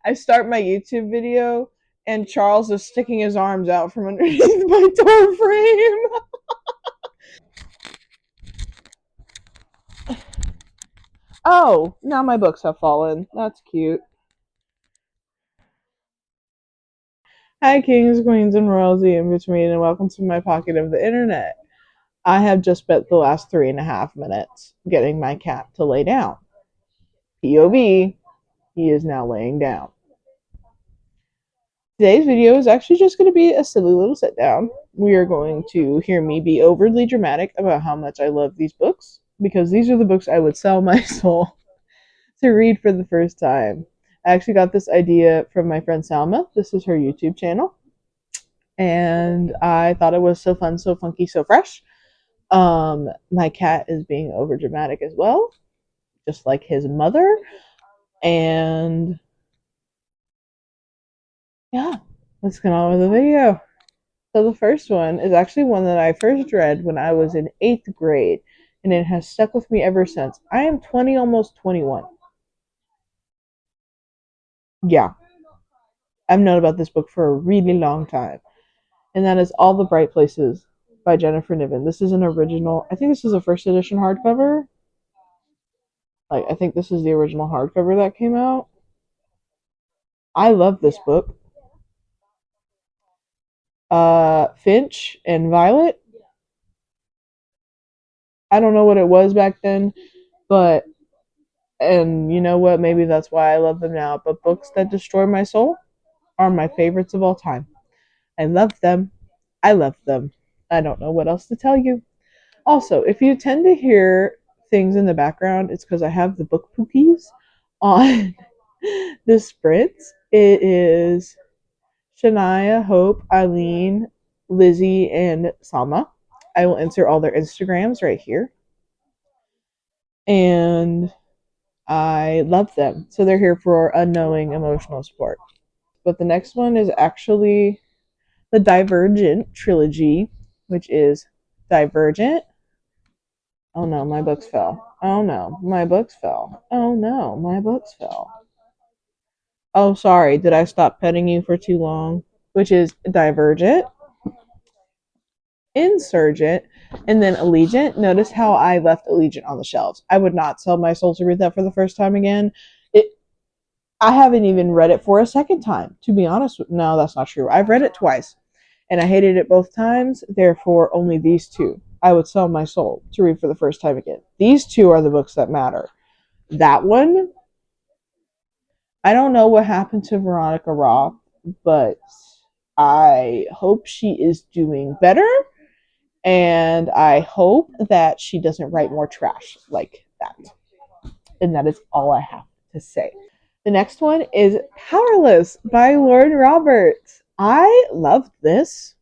I start my YouTube video and Charles is sticking his arms out from underneath my door frame. Oh, now my books have fallen. That's cute. Hi, kings, queens, and royalty in between, and welcome to my pocket of the internet. I have just spent the last 3.5 minutes getting my cat to lay down. POV, he is now laying down. Today's video is actually just going to be a silly little sit down. We are going to hear me be overly dramatic about how much I love these books, because these are the books I would sell my soul to read for the first time. I actually got this idea from my friend Salma. This is her YouTube channel. And I thought it was so fun, so funky, so fresh. My cat is being over dramatic as well, just like his mother. And yeah, let's get on with the video. So the first one is actually one that I first read when I was in 8th grade, and it has stuck with me ever since. I am 20, almost 21. Yeah, I've known about this book for a really long time, and that is All the Bright Places by Jennifer Niven. This is an original. I think this is a first edition hardcover. I think this is the original hardcover that came out. I love this book. Finch and Violet. I don't know what it was back then, but and you know what? Maybe that's why I love them now. But books that destroy my soul are my favorites of all time. I love them. I love them. I don't know what else to tell you. Also, if you tend to hear things in the background, it's because I have the book pookies on the sprints. It is Shania, Hope, Eileen, Lizzie, and Salma. I will insert all their Instagrams right here. And I love them. So they're here for unknowing emotional support. But the next one is actually the Divergent trilogy, which is Divergent. Oh no, my books fell. Oh no, my books fell. Oh no, my books fell. Oh, sorry, did I stop petting you for too long? Which is Divergent, Insurgent, and then Allegiant. Notice how I left Allegiant on the shelves. I would not sell my soul to read that for the first time again. I haven't even read it for a second time, to be honest. No, that's not true. I've read it twice, and I hated it both times. Therefore, only these two I would sell my soul to read for the first time again. These two are the books that matter. That one, I don't know what happened to Veronica Roth, but I hope she is doing better, and I hope that she doesn't write more trash like that. And that is all I have to say. The next one is Powerless by Lauren Roberts. I loved this,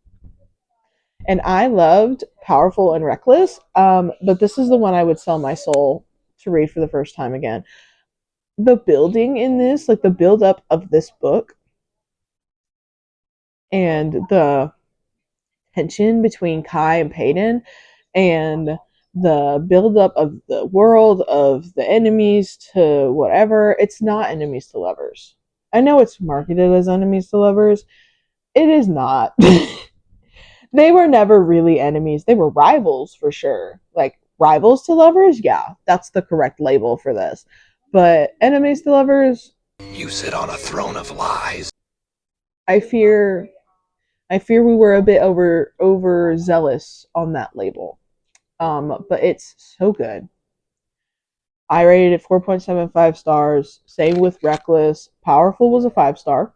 and I loved Powerful and Reckless, but this is the one I would sell my soul to read for the first time again. The building in this, like the build up of this book, and the tension between Kai and Peyton, and the build up of the world, of the enemies to whatever. It's not enemies to lovers. I know it's marketed as enemies to lovers. It is not. They were never really enemies. They were rivals for sure. Like rivals to lovers, yeah, that's the correct label for this. But enemies to lovers, you sit on a throne of lies. I fear we were a bit overzealous on that label. But it's so good. I rated it 4.75 stars. Same with Reckless. Powerful was a 5-star.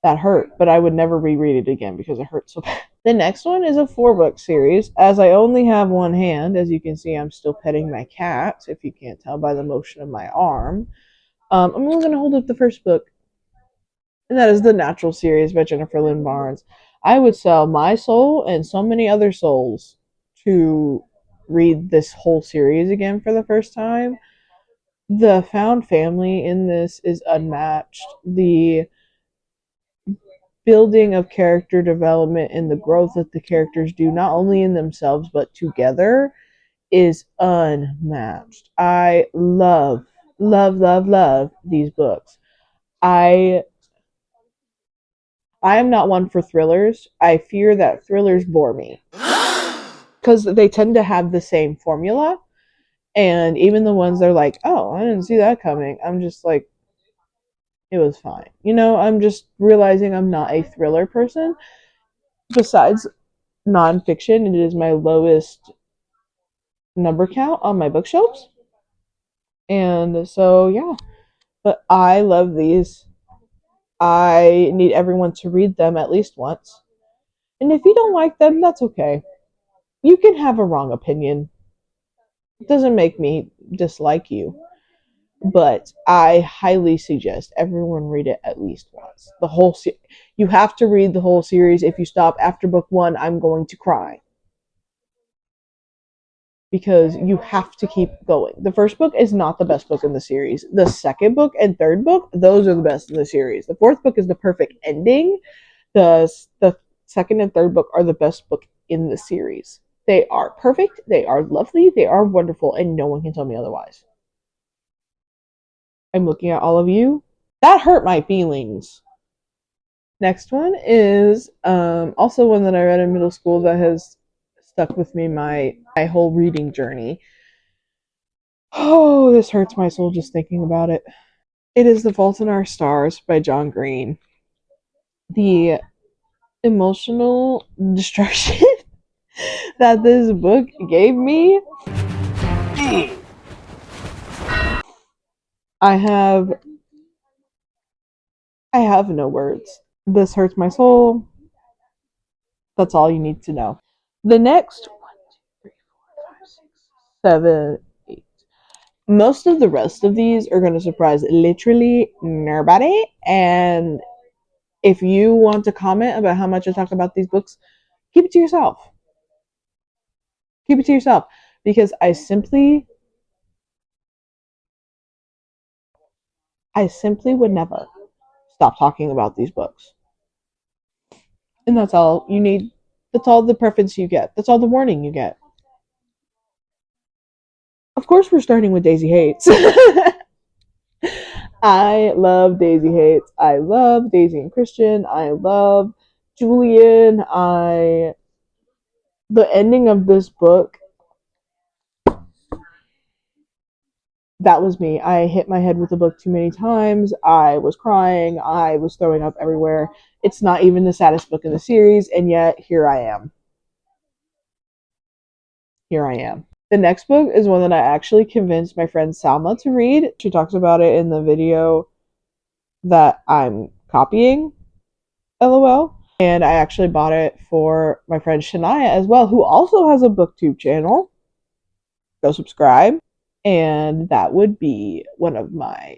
That hurt, but I would never reread it again because it hurt so bad. The next one is a 4-book series. As I only have one hand, as you can see, I'm still petting my cat, if you can't tell by the motion of my arm. I'm only going to hold up the first book, and that is The Natural series by Jennifer Lynn Barnes. I would sell my soul and so many other souls to read this whole series again for the first time. The found family in this is unmatched. The building of character development and the growth that the characters do, not only in themselves but together, is unmatched. I love love, love, love these books. I I am not one for thrillers. I fear that thrillers bore me because they tend to have the same formula. And even the ones that are like, oh, I didn't see that coming. I'm just like, it was fine. I'm just realizing I'm not a thriller person. Besides nonfiction, it is my lowest number count on my bookshelves. And so, yeah. But I love these. I need everyone to read them at least once. And if you don't like them, that's okay. You can have a wrong opinion. It doesn't make me dislike you. But I highly suggest everyone read it at least once. You have to read the whole series. If you stop after book 1, I'm going to cry because you have to keep going. The first book is not the best book in the series. The second book and third book, those are the best in the series. The fourth book is the perfect ending. The second and third book are the best book in the series. They are perfect, they are lovely, they are wonderful, and no one can tell me otherwise. I'm looking at all of you. That hurt my feelings. Next one is also one that I read in middle school that has stuck with me my whole reading journey. Oh, this hurts my soul just thinking about it. It is The Fault in Our Stars by John Green. The emotional destruction that this book gave me, I have I have no words. This hurts my soul. That's all you need to know. The next 7, 8. Most of the rest of these are going to surprise literally nobody. And if you want to comment about how much I talk about these books, keep it to yourself. Keep it to yourself. Because I simply would never stop talking about these books. And that's all you need. That's all the preference you get. That's all the warning you get. Of course, we're starting with Daisy Hates. I love Daisy Hates. I love Daisy and Christian. I love Julian. The ending of this book, that was me. I hit my head with the book too many times. I was crying. I was throwing up everywhere. It's not even the saddest book in the series, and yet here I am. Here I am. The next book is one that I actually convinced my friend Salma to read. She talks about it in the video that I'm copying, LOL. And I actually bought it for my friend Shania as well, who also has a booktube channel. Go subscribe. And that would be one of my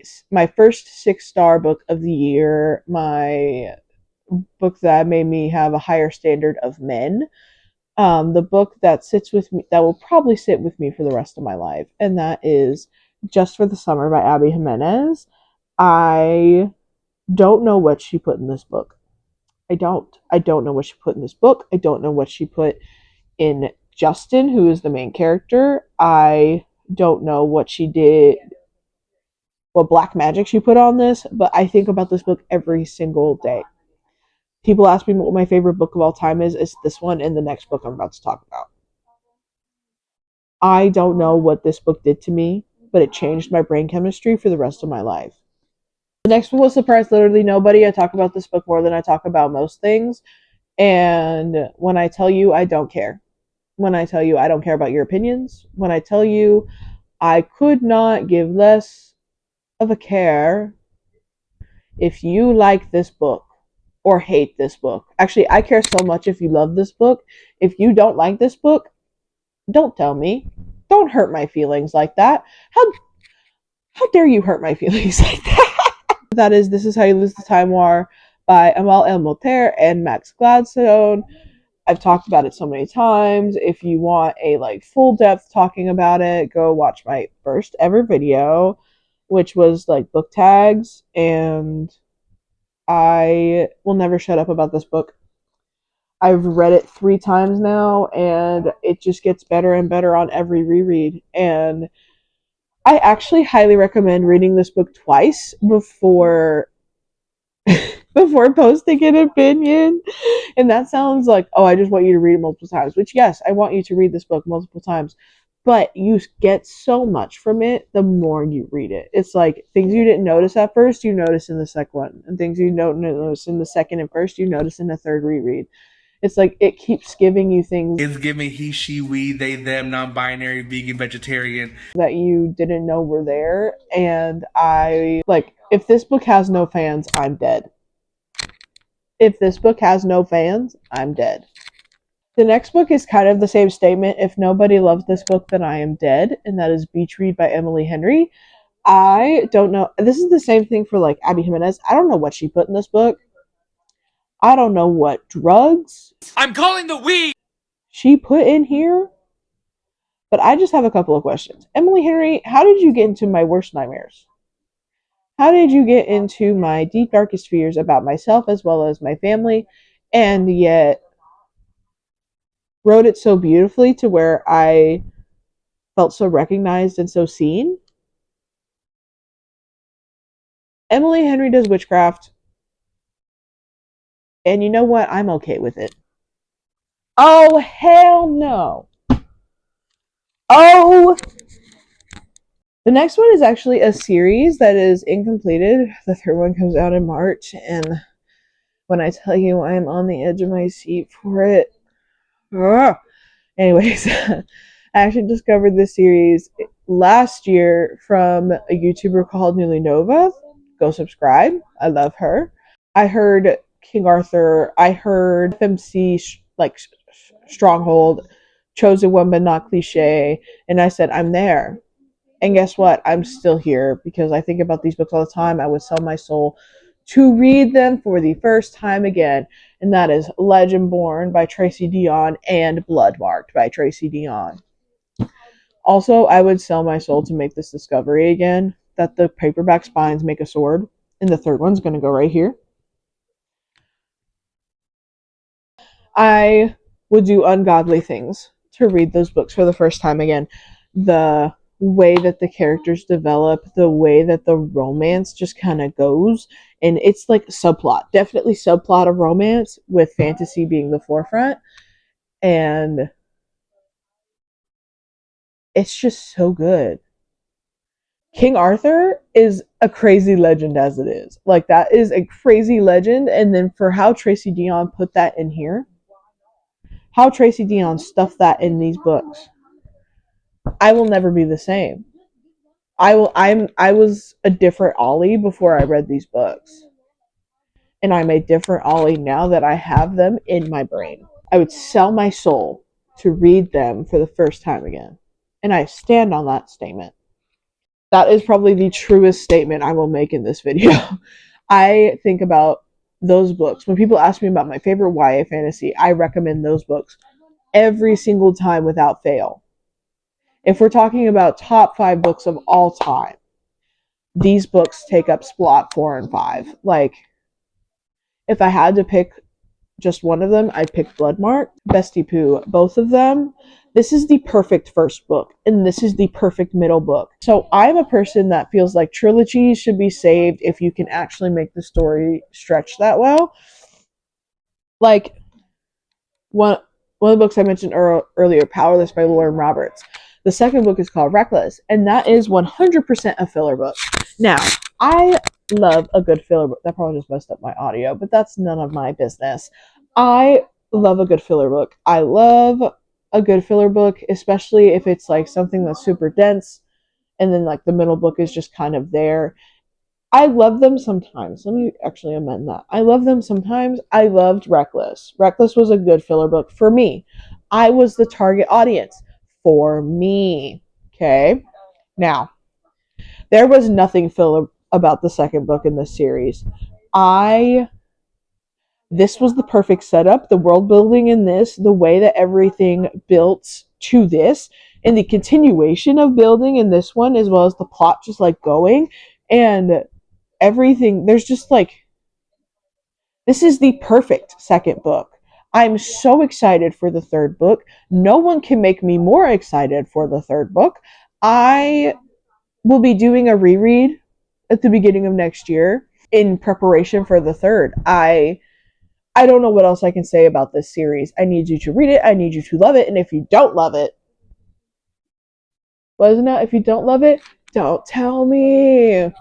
first 6-star book of the year, my book that made me have a higher standard of men. The book that sits with me, that will probably sit with me for the rest of my life, and that is Just for the Summer by Abby Jimenez. I don't know what she put in this book. I don't. I don't know what she put in this book. I don't know what she put in Justin, who is the main character. I don't know what she did, what black magic she put on this, but I think about this book every single day. People ask me what my favorite book of all time is. It's this one and the next book I'm about to talk about. I don't know what this book did to me, but it changed my brain chemistry for the rest of my life. The next one will surprise literally nobody. I talk about this book more than I talk about most things. And when I tell you, I don't care. When I tell you, I don't care about your opinions. When I tell you, I could not give less of a care if you like this book or hate this book. Actually, I care so much if you love this book. If you don't like this book, don't tell me. Don't hurt my feelings like that. How dare you hurt my feelings like that? That is This Is How You Lose the Time War by Amal El Moter and Max Gladstone. I've talked about it so many times. If you want a full depth talking about it, go watch my first ever video, which was book tags, and I will never shut up about this book. I've read it 3 times now, and it just gets better and better on every reread. And I actually highly recommend reading this book twice before posting an opinion. And that sounds like, oh, I just want you to read it multiple times, which, yes, I want you to read this book multiple times. But you get so much from it the more you read it. It's like things you didn't notice at first, you notice in the second one. And things you don't notice in the second and first, you notice in the third reread. It's like it keeps giving you things It's giving he, she, we, they, them, non-binary, vegan, vegetarian. that you didn't know were there. And I like, if this book has no fans, I'm dead. If this book has no fans, I'm dead. The next book is kind of the same statement. If nobody loves this book, then I am dead. And that is Beach Read by Emily Henry. I don't know. This is the same thing for like Abby Jimenez. I don't know what she put in this book. I don't know what drugs I'm calling the weed. she put in here. But I just have a couple of questions. Emily Henry, how did you get into my worst nightmares? How did you get into my deep, darkest fears about myself as well as my family, and yet wrote it so beautifully to where I felt so recognized and so seen? Emily Henry does witchcraft, and you know what? I'm okay with it. Oh, hell no. Oh, the next one is actually a series that is incompleted. The third one comes out in March, and when I tell you I am on the edge of my seat for it. Ugh. Anyways, I actually discovered this series last year from a YouTuber called Newly Nova. Go subscribe. I love her. I heard King Arthur. I heard FMC like Stronghold, Chosen One but Not Cliche, and I said I'm there. And guess what? I'm still here because I think about these books all the time. I would sell my soul to read them for the first time again. And that is Legendborn by Tracy Deonn and Bloodmarked by Tracy Deonn. Also, I would sell my soul to make this discovery again that the paperback spines make a sword. And the third one's going to go right here. I would do ungodly things to read those books for the first time again. The way that the characters develop, the way that the romance just kind of goes, and it's like subplot, definitely subplot of romance with fantasy being the forefront, and it's just so good. King Arthur is a crazy legend as it is. Like that is a crazy legend, and then for how Tracy Deonn put that in here, how Tracy Deonn stuffed that in these books, I will never be the same. I was a different Ollie before I read these books. And I'm a different Ollie now that I have them in my brain. I would sell my soul to read them for the first time again. And I stand on that statement. That is probably the truest statement I will make in this video. I think about those books. When people ask me about my favorite YA fantasy, I recommend those books every single time without fail. If we're talking about top 5 books of all time, these books take up spot 4 and 5. Like, if I had to pick just one of them, I'd pick Bloodmark, Bestie Poo, both of them. This is the perfect first book, and this is the perfect middle book. So I'm a person that feels like trilogies should be saved if you can actually make the story stretch that well. Like, one of the books I mentioned earlier, Powerless by Lauren Roberts. The second book is called Reckless, and that is 100% a filler book. Now, I love a good filler book. That probably just messed up my audio, but that's none of my business. I love a good filler book. I love a good filler book, especially if it's like something that's super dense, and then like the middle book is just kind of there. I love them sometimes. Let me actually amend that. I love them sometimes. I loved Reckless. Reckless was a good filler book for me. I was the target audience for me. Okay. Now, there was nothing filler about the second book in this series. This was the perfect setup. The world building in this, the way that everything built to this, and the continuation of building in this one, as well as the plot just like going. And everything, there's just like, this is the perfect second book. I'm so excited for the third book. No one can make me more excited for the third book. I we'll be doing a reread at the beginning of next year in preparation for the third. I don't know what else I can say about this series. I need you to read it. I need you to love it. And if you don't love it, wasn't it? If you don't love it, don't tell me.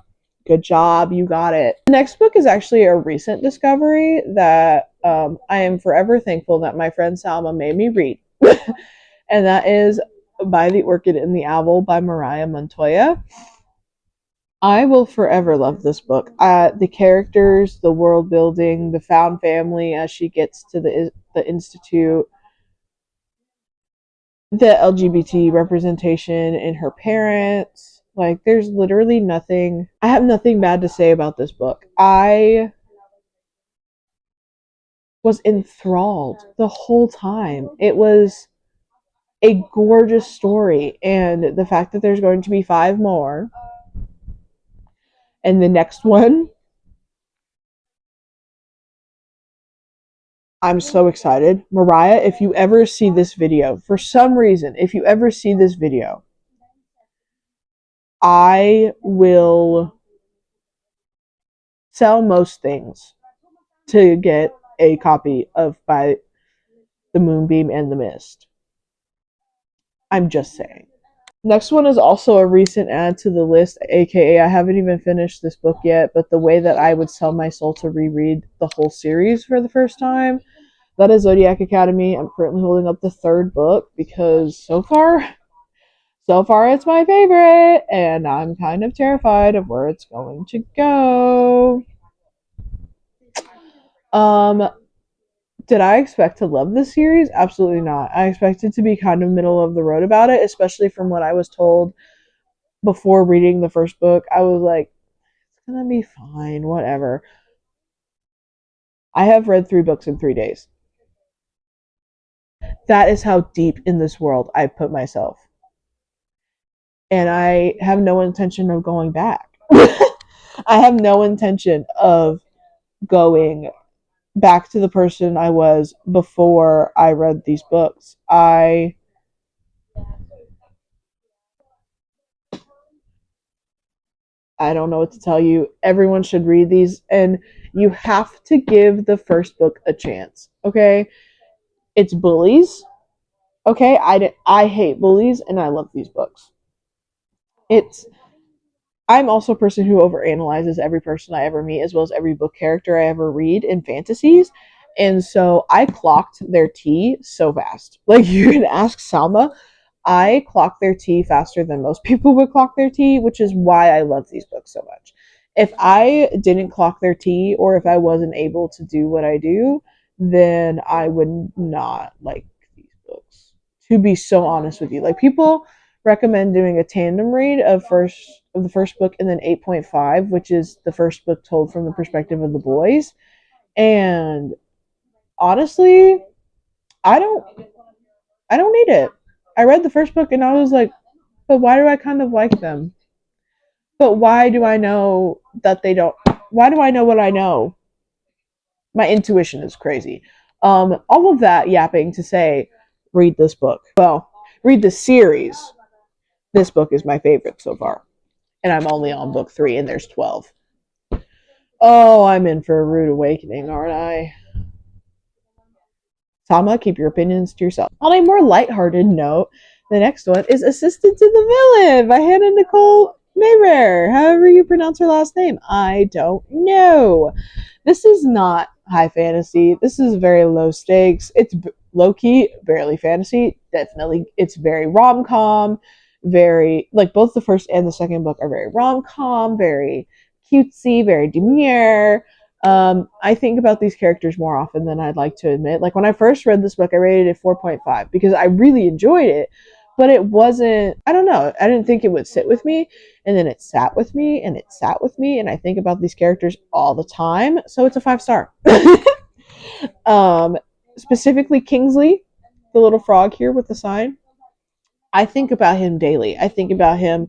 Good job, you got it. The next book is actually a recent discovery that I am forever thankful that my friend Salma made me read. And that is By the Orchid and the Owl by Mariah Montoya. I will forever love this book. The characters, the world building, the found family as she gets to the institute, the LGBT representation in her parents. Like, there's literally nothing. I have nothing bad to say about this book. I was enthralled the whole time. It was a gorgeous story, and the fact that there's going to be 5 more, and the next one, I'm so excited. Mariah, if you ever see this video, for some reason, if you ever see this video, I will sell most things to get a copy of By the Moonbeam and the Mist. I'm just saying. Next one is also a recent add to the list, aka I haven't even finished this book yet, but the way that I would sell my soul to reread the whole series for the first time, that is Zodiac Academy. I'm currently holding up the 3rd book because so far it's my favorite, and I'm kind of terrified of where it's going to go. Um, did I expect to love this series? Absolutely not. I expected to be kind of middle of the road about it, especially from what I was told before reading the first book. I was like, it's gonna be fine, whatever. I have read 3 books in 3 days. That is how deep in this world I put myself. And I have no intention of going back. I have no intention of going back to the person I was before I read these books. I don't know what to tell you. Everyone should read these, and you have to give the first book a chance. Okay, it's bullies. Okay, I hate bullies, and I love these books. It's I'm also a person who overanalyzes every person I ever meet, as well as every book character I ever read in fantasies. And so I clocked their tea so fast. Like, you can ask Salma, I clock their tea faster than most people would clock their tea, which is why I love these books so much. If I didn't clock their tea, or if I wasn't able to do what I do, then I would not like these books. To be so honest with you, like, people recommend doing a tandem read of the first book and then 8.5, which is the first book told from the perspective of the boys. And honestly, I don't I don't need it. I read the first book and I was like, but why do I kind of like them? But why do I know that they don't? Why do I know what I know? My intuition is crazy. All of that yapping to say, read this book. Well, read the series. This book is my favorite so far, and I'm only on book 3, and there's 12. Oh, I'm in for a rude awakening, aren't I? Tama, keep your opinions to yourself. On a more lighthearted note, the next one is Assistant to the Villain by Hannah Nicole Mayrer. However you pronounce her last name, I don't know. This is not high fantasy. This is very low stakes. It's low key, barely fantasy. Definitely, it's very rom com. Very, like, both the first and the second book are very rom com, very cutesy, very demure. I think about these characters more often than I'd like to admit. Like, when I first read this book, I rated it 4.5 because I really enjoyed it, but it wasn't, I don't know, I didn't think it would sit with me. And then it sat with me and it sat with me. And I think about these characters all the time. So it's a 5 star. um, Specifically, Kingsley, the little frog here with the sign. I think about him daily. I think about him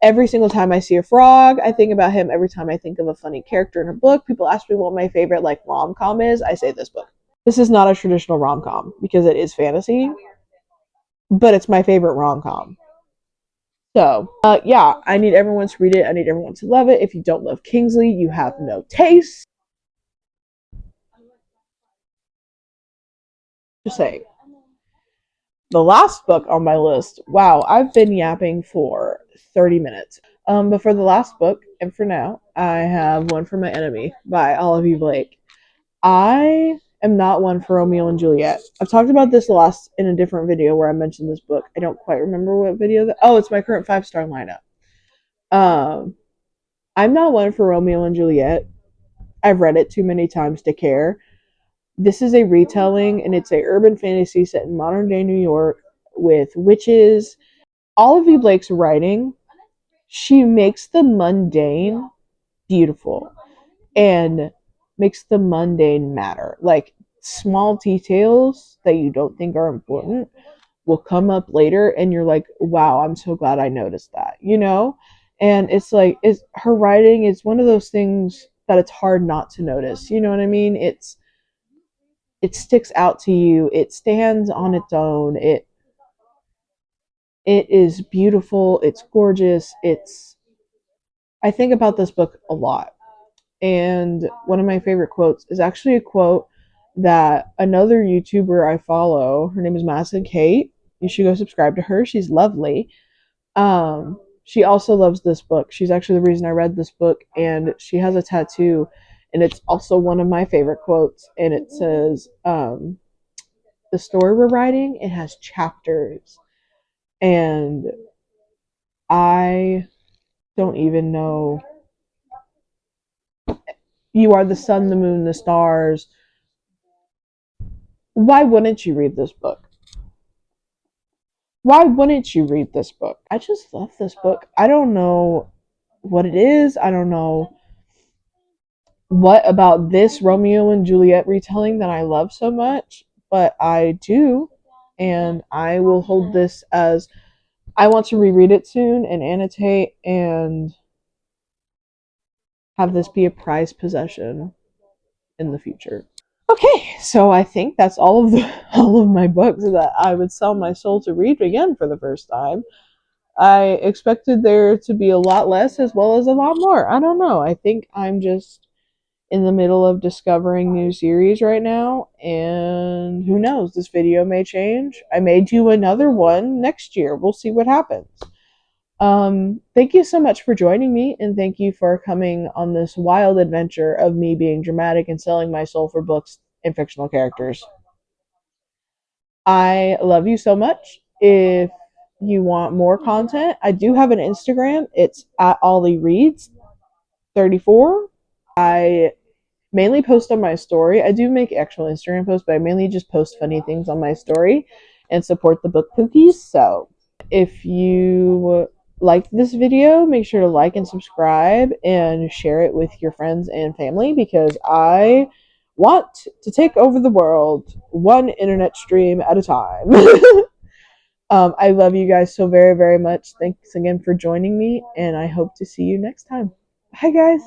every single time I see a frog. I think about him every time I think of a funny character in a book. People ask me what my favorite, like, rom-com is. I say this book. This is not a traditional rom-com because it is fantasy, but it's my favorite rom-com. So, yeah, I need everyone to read it. I need everyone to love it. If you don't love Kingsley, you have no taste. Just say. The last book on my list, wow, I've been yapping for 30 minutes. But for the last book, and for now, I have One for My Enemy by Olivia Blake. I am not one for Romeo and Juliet. I've talked about this last in a different video where I mentioned this book. I don't quite remember what video that. Oh, it's my current 5-star lineup. Um, I'm not one for Romeo and Juliet. I've read it too many times to care. This is a retelling, and it's a urban fantasy set in modern day New York with witches. Olivia Blake's writing, she makes the mundane beautiful and makes the mundane matter. Like small details that you don't think are important will come up later and you're like, wow, I'm so glad I noticed that, you know? And it's like it's her writing is one of those things that it's hard not to notice. You know what I mean? It sticks out to you. It stands on its own. It is beautiful. It's gorgeous. It's I think about this book a lot. And one of my favorite quotes is actually a quote that another YouTuber I follow, her name is Madison Kate. You should go subscribe to her. She's lovely. She also loves this book. She's actually the reason I read this book, and she has a tattoo, and it's also one of my favorite quotes. And it says, "The story we're writing, it has chapters, and I don't even know. You are the sun, the moon, the stars. Why wouldn't you read this book? Why wouldn't you read this book? I just love this book. I don't know what it is. I don't know what about this Romeo and Juliet retelling that I love so much, but I do. And I will hold this as I want to reread it soon and annotate and have this be a prized possession in the future. Okay, so I think that's all of the all of my books that I would sell my soul to read again for the first time. I expected there to be a lot less as well as a lot more. I don't know. I think I'm just in the middle of discovering new series right now, and who knows, this video may change. I may do another one next year. We'll see what happens. Thank you so much for joining me, and thank you for coming on this wild adventure of me being dramatic and selling my soul for books and fictional characters. I love you so much. If you want more content, I do have an Instagram. It's at Ollie Reads 34. I mainly post on my story. I do make actual Instagram posts, but I mainly just post funny things on my story and support the book cookies. So if you liked this video, make sure to like and subscribe and share it with your friends and family because I want to take over the world one internet stream at a time. I love you guys so very, very much. Thanks again for joining me, and I hope to see you next time. Bye, guys.